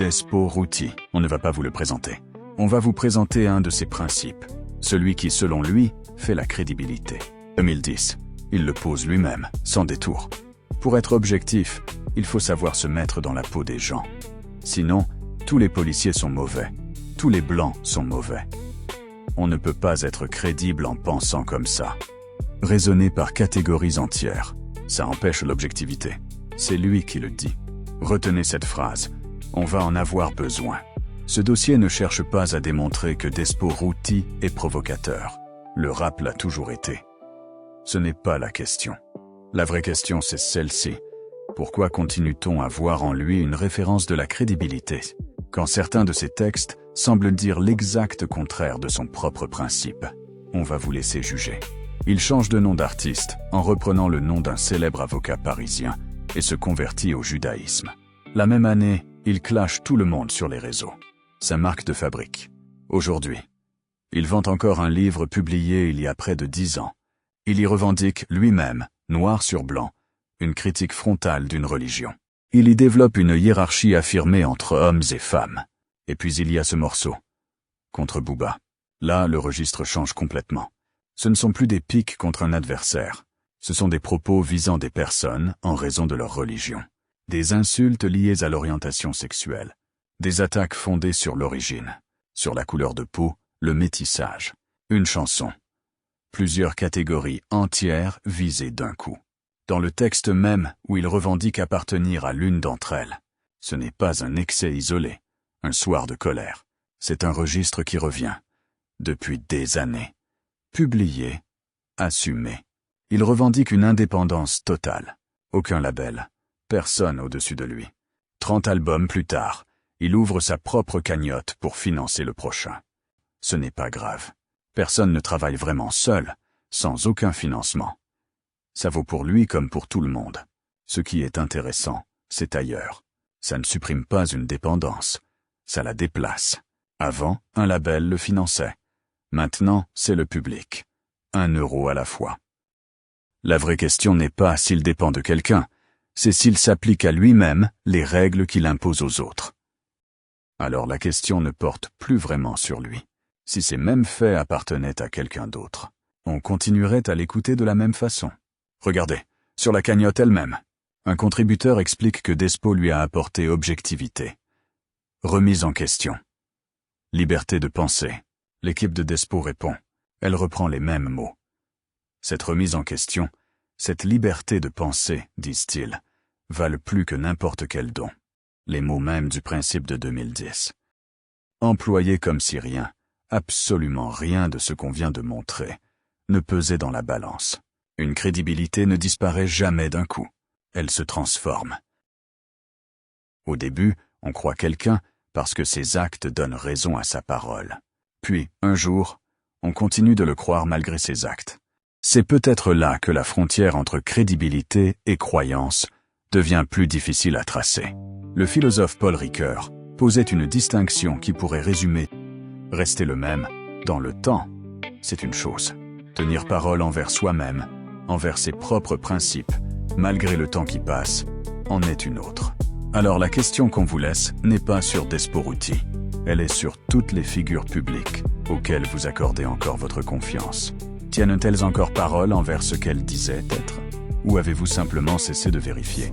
Despo Routy, on ne va pas vous le présenter. On va vous présenter un de ses principes, celui qui, selon lui, fait la crédibilité. 2010, il le pose lui-même, sans détour. Pour être objectif, il faut savoir se mettre dans la peau des gens. Sinon, tous les policiers sont mauvais. Tous les blancs sont mauvais. On ne peut pas être crédible en pensant comme ça. Raisonner par catégories entières, ça empêche l'objectivité. C'est lui qui le dit. Retenez cette phrase. On va en avoir besoin. Ce dossier ne cherche pas à démontrer que Despo Routy est provocateur. Le rap l'a toujours été. Ce n'est pas la question. La vraie question, c'est celle-ci. Pourquoi continue-t-on à voir en lui une référence de la crédibilité, quand certains de ses textes semblent dire l'exact contraire de son propre principe? On va vous laisser juger. Il change de nom d'artiste en reprenant le nom d'un célèbre avocat parisien et se convertit au judaïsme. La même année, il clash tout le monde sur les réseaux. Sa marque de fabrique. Aujourd'hui, il vend encore un livre publié il y a près de 10 ans. Il y revendique lui-même, noir sur blanc, une critique frontale d'une religion. Il y développe une hiérarchie affirmée entre hommes et femmes. Et puis il y a ce morceau, contre Booba. Là, le registre change complètement. Ce ne sont plus des piques contre un adversaire. Ce sont des propos visant des personnes en raison de leur religion. Des insultes liées à l'orientation sexuelle. Des attaques fondées sur l'origine, sur la couleur de peau, le métissage. Une chanson. Plusieurs catégories entières visées d'un coup. Dans le texte même où il revendique appartenir à l'une d'entre elles. Ce n'est pas un excès isolé, un soir de colère. C'est un registre qui revient, depuis des années. Publié, assumé. Il revendique une indépendance totale. Aucun label, personne au-dessus de lui. 30 albums plus tard, il ouvre sa propre cagnotte pour financer le prochain. Ce n'est pas grave. Personne ne travaille vraiment seul, sans aucun financement. Ça vaut pour lui comme pour tout le monde. Ce qui est intéressant, c'est ailleurs. Ça ne supprime pas une dépendance. Ça la déplace. Avant, un label le finançait. Maintenant, c'est le public. 1 euro à la fois. La vraie question n'est pas s'il dépend de quelqu'un, c'est s'il s'applique à lui-même les règles qu'il impose aux autres. Alors la question ne porte plus vraiment sur lui. Si ces mêmes faits appartenaient à quelqu'un d'autre, on continuerait à l'écouter de la même façon. Regardez, sur la cagnotte elle-même, un contributeur explique que Despo lui a apporté objectivité. Remise en question. Liberté de penser. L'équipe de Despo répond. Elle reprend les mêmes mots. Cette remise en question, cette liberté de penser, disent-ils, valent plus que n'importe quel don. Les mots mêmes du principe de 2010. Employés comme si rien, absolument rien de ce qu'on vient de montrer, ne pesait dans la balance. Une crédibilité ne disparaît jamais d'un coup. Elle se transforme. Au début, on croit quelqu'un parce que ses actes donnent raison à sa parole. Puis, un jour, on continue de le croire malgré ses actes. C'est peut-être là que la frontière entre crédibilité et croyance devient plus difficile à tracer. Le philosophe Paul Ricoeur posait une distinction qui pourrait résumer « rester le même dans le temps », c'est une chose. Tenir parole envers soi-même, envers ses propres principes, malgré le temps qui passe, en est une autre. Alors la question qu'on vous laisse n'est pas sur Despo Routy. Elle est sur toutes les figures publiques auxquelles vous accordez encore votre confiance. Tiennent-elles encore parole envers ce qu'elles disaient être? Ou avez-vous simplement cessé de vérifier?